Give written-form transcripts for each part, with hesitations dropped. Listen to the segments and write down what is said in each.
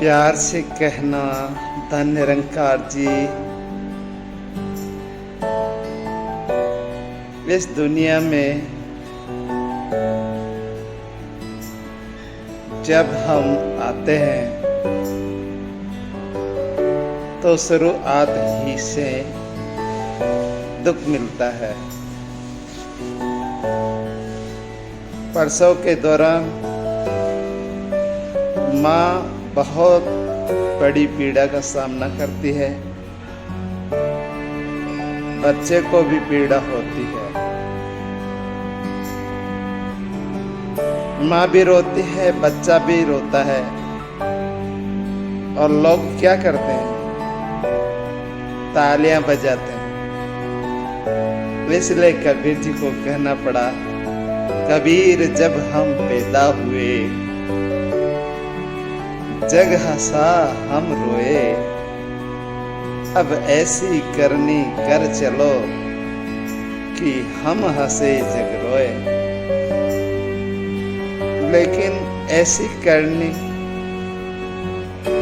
प्यार से कहना धन निरंकार जी, इस दुनिया में जब हम आते हैं तो शुरुआत ही से दुख मिलता है। प्रसव के दौरान माँ बहुत बड़ी पीड़ा का सामना करती है, बच्चे को भी पीड़ा होती है। माँ भी रोती है, बच्चा भी रोता है, और लोग क्या करते हैं? तालियां बजाते हैं। इसलिए कबीर जी को कहना पड़ा, कबीर जब हम पैदा हुए जग हंसा हम रोए, अब ऐसी करनी कर चलो कि हम हंसे जग रोए। लेकिन ऐसी करनी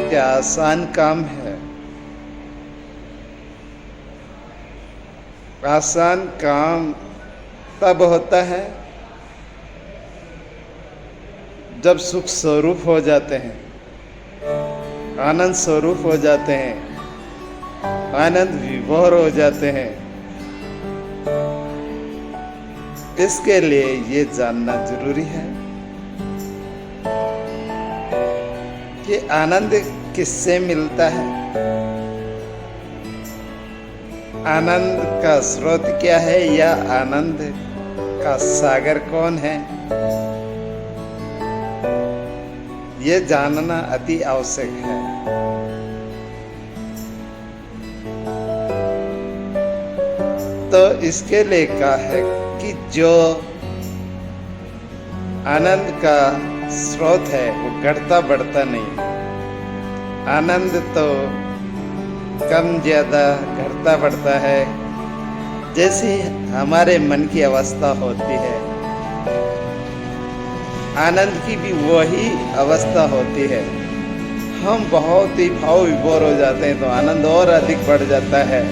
क्या आसान काम है? आसान काम तब होता है जब सुख स्वरूप हो जाते हैं, आनंद स्वरूप हो जाते हैं, आनंद विभोर हो जाते हैं। इसके लिए ये जानना जरूरी है कि आनंद किससे मिलता है, आनंद का स्रोत क्या है, या आनंद का सागर कौन है, ये जानना अति आवश्यक है। तो इसके लिए कहा है कि जो आनंद का स्रोत है वो घटता बढ़ता नहीं। आनंद तो कम ज्यादा घटता बढ़ता है, जैसे हमारे मन की अवस्था होती है। आनंद की भी वही अवस्था होती है। हम बहुत ही भाव विभोर हो जाते हैं तो आनंद और अधिक बढ़ जाता है।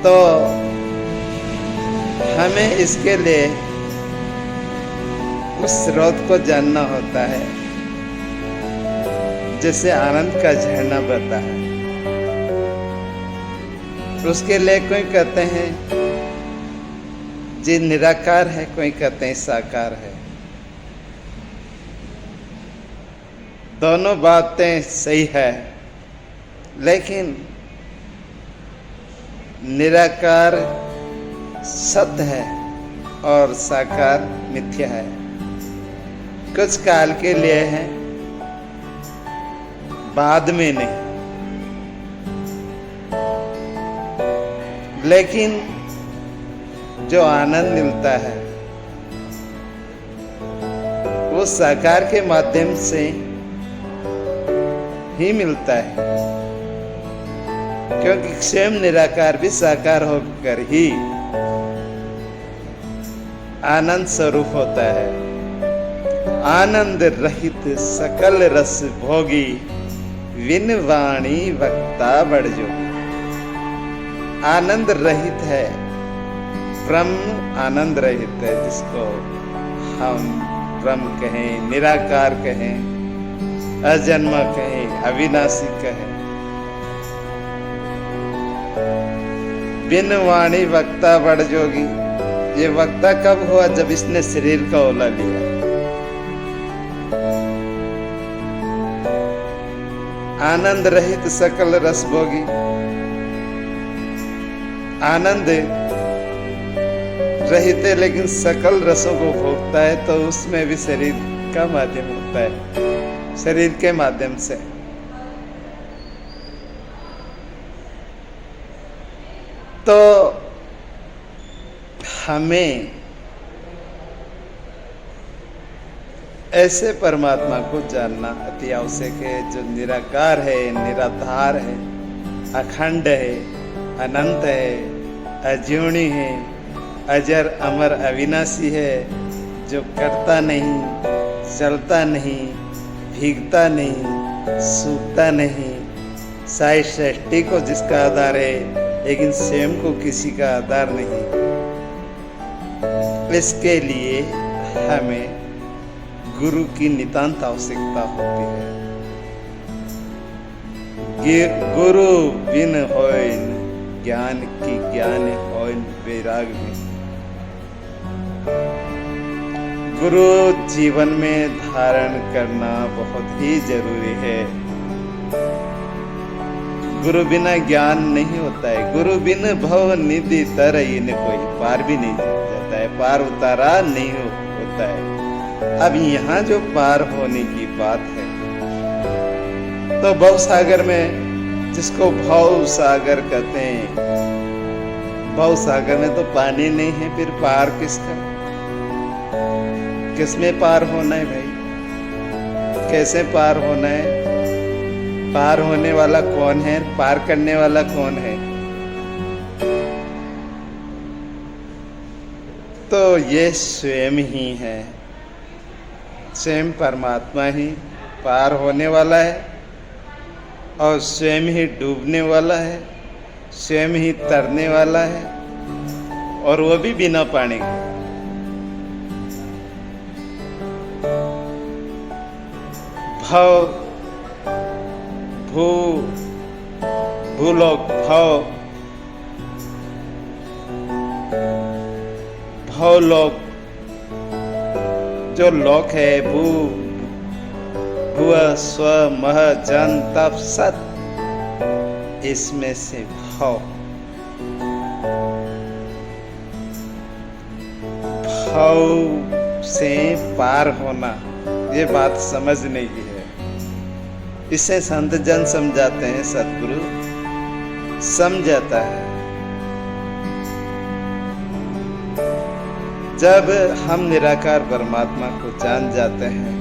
तो हमें इसके लिए उस स्रोत को जानना होता है जिससे आनंद का झरना बहता है। उसके लिए कोई कहते हैं जी निराकार है, कोई कहते हैं साकार है। दोनों बातें सही है, लेकिन निराकार सत्य है और साकार मिथ्या है। कुछ काल के लिए है, बाद में नहीं। लेकिन जो आनंद मिलता है वो साकार के माध्यम से ही मिलता है, क्योंकि स्वयं निराकार भी साकार होकर ही आनंद स्वरूप होता है। आनंद रहित सकल रस भोगी, विन वाणी वक्ता बढ़जो। आनंद रहित है, ब्रह्म आनंद रहित है, जिसको हम ब्रह्म कहें, निराकार कहें, अजन्म कहें, अविनाशी कहें। बिन वाणी वक्ता बढ़ जोगी। ये वक्ता कब हुआ? जब इसने शरीर का ओला लिया। आनंद रहित सकल रस भोगी। आनंद रहित है लेकिन सकल रसों को भोगता है, तो उसमें भी शरीर का माध्यम होता है, शरीर के माध्यम से। तो हमें ऐसे परमात्मा को जानना अति आवश्यक है, जो निराकार है, निराधार है, अखंड है, अनंत है, अजीर्णी है, अजर अमर अविनाशी है, जो कटता नहीं, जलता नहीं, भीगता नहीं, सूखता नहीं, सारी सृष्टि को जिसका आधार है, लेकिन स्वयं को किसी का आधार नहीं। इसके लिए हमें गुरु की नितांत आवश्यकता होती है। गुरु बिन होय ज्ञान की ज्ञान होय वैराग में। गुरु जीवन में धारण करना बहुत ही जरूरी है। गुरु बिना ज्ञान नहीं होता है। गुरु बिन भव निधि तर इन कोई पार भी नहीं जाता है, पार उतारा नहीं होता है। अब यहाँ जो पार होने की बात है, तो भव सागर में, जिसको भव सागर कहते हैं, भव सागर में तो पानी नहीं है, फिर पार किसका? किसमें पार होना है भाई? कैसे पार होना है? पार होने वाला कौन है? पार करने वाला कौन है? तो ये स्वयं ही है। स्वयं परमात्मा ही पार होने वाला है और स्वयं ही डूबने वाला है, स्वयं ही तरने वाला है, और वो भी बिना पानी के। भव भू भूलोक भवलोक जो लोक है, भुव स्व मह जन तप सत, इसमें से भव से पार होना, ये बात समझने की है। इसे संत जन समझाते हैं, सतगुरु समझाता है। जब हम निराकार परमात्मा को जान जाते हैं,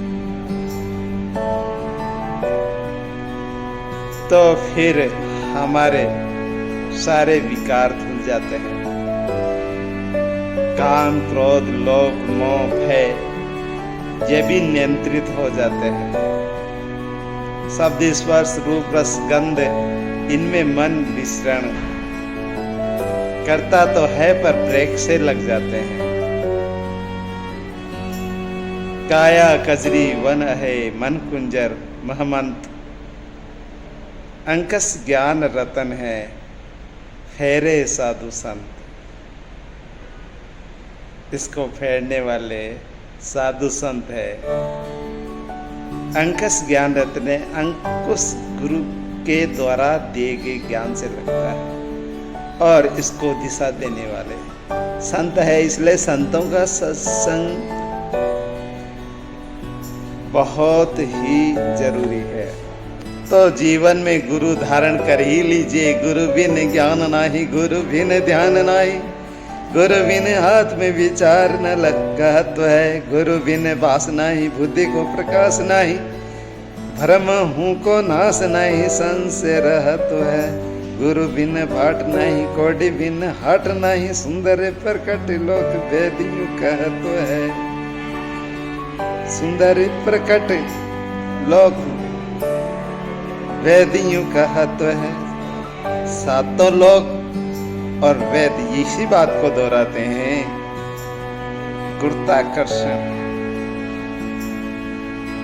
तो फिर हमारे सारे विकार धुल जाते हैं। काम, क्रोध, लोभ, मोह, भय, ये भी नियंत्रित हो जाते हैं। शब्द, स्पर्श, रूप, रस, गंध, इनमें मन विचरण करता तो है, पर ब्रेक से लग जाते हैं। काया कजरी वन है, मन कुंजर महमंत, अंकस ज्ञान रतन है, फेरे साधु संत। इसको फेरने वाले साधु संत है। अंकस ज्ञान रत्न, अंकुश गुरु के द्वारा दिए गए ज्ञान से लगता है, और इसको दिशा देने वाले संत है। इसलिए संतों का सत्संग बहुत ही जरूरी है। तो जीवन में गुरु धारण कर ही लीजिए। गुरु बिन ज्ञान नाही, गुरु बिन ध्यान नाही, गुरु बिन हाथ में विचार न लगत है, गुरु बिन वास नाही, बुद्धि को प्रकाश नाही, भ्रम हूँ को नाश नहीं, संशय रहत है, गुरु बिन बाट नहीं, कोटि बिन हट नहीं, सुंदर प्रकट लोक वेदियों कहत है। सुंदर प्रकट लोक वेदियों कहत है। सातों लोक और वेद इसी बात को दोहराते हैं। गुरुत्वाकर्षण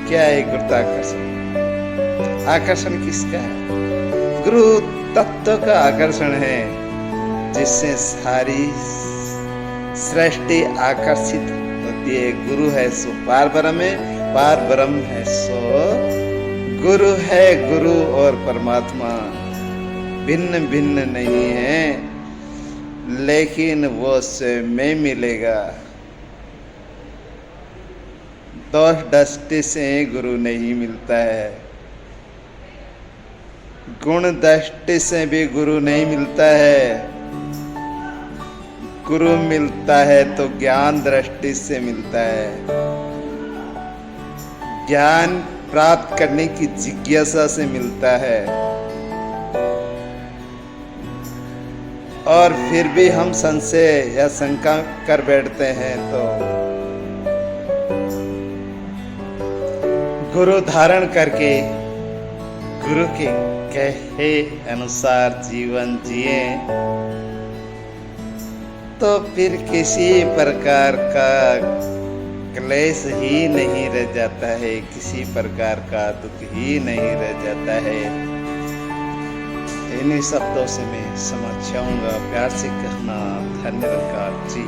क्या है? गुरुत्वाकर्षण, आकर्षण किसका है? गुरु तत्व का आकर्षण है, जिससे सारी सृष्टि आकर्षित होती है। गुरु है सो पार ब्रह्म है, पार ब्रह्म है सो गुरु है। गुरु और परमात्मा भिन्न भिन्न नहीं है, लेकिन वो स्वयं में मिलेगा। दोष दृष्टि से गुरु नहीं मिलता है, गुण दृष्टि से भी गुरु नहीं मिलता है। गुरु मिलता है तो ज्ञान दृष्टि से मिलता है। ज्ञान प्राप्त करने की जिज्ञासा से मिलता है, और फिर भी हम संशय या शंका कर बैठते हैं, तो गुरु धारण करके गुरु के कहे अनुसार जीवन जिए, तो फिर किसी प्रकार का क्लेश ही नहीं रह जाता है, किसी प्रकार का दुख ही नहीं रह जाता है। इन्हीं शब्दों से मैं समझ जाऊंगा। प्यार से कहना धन्यवाद जी।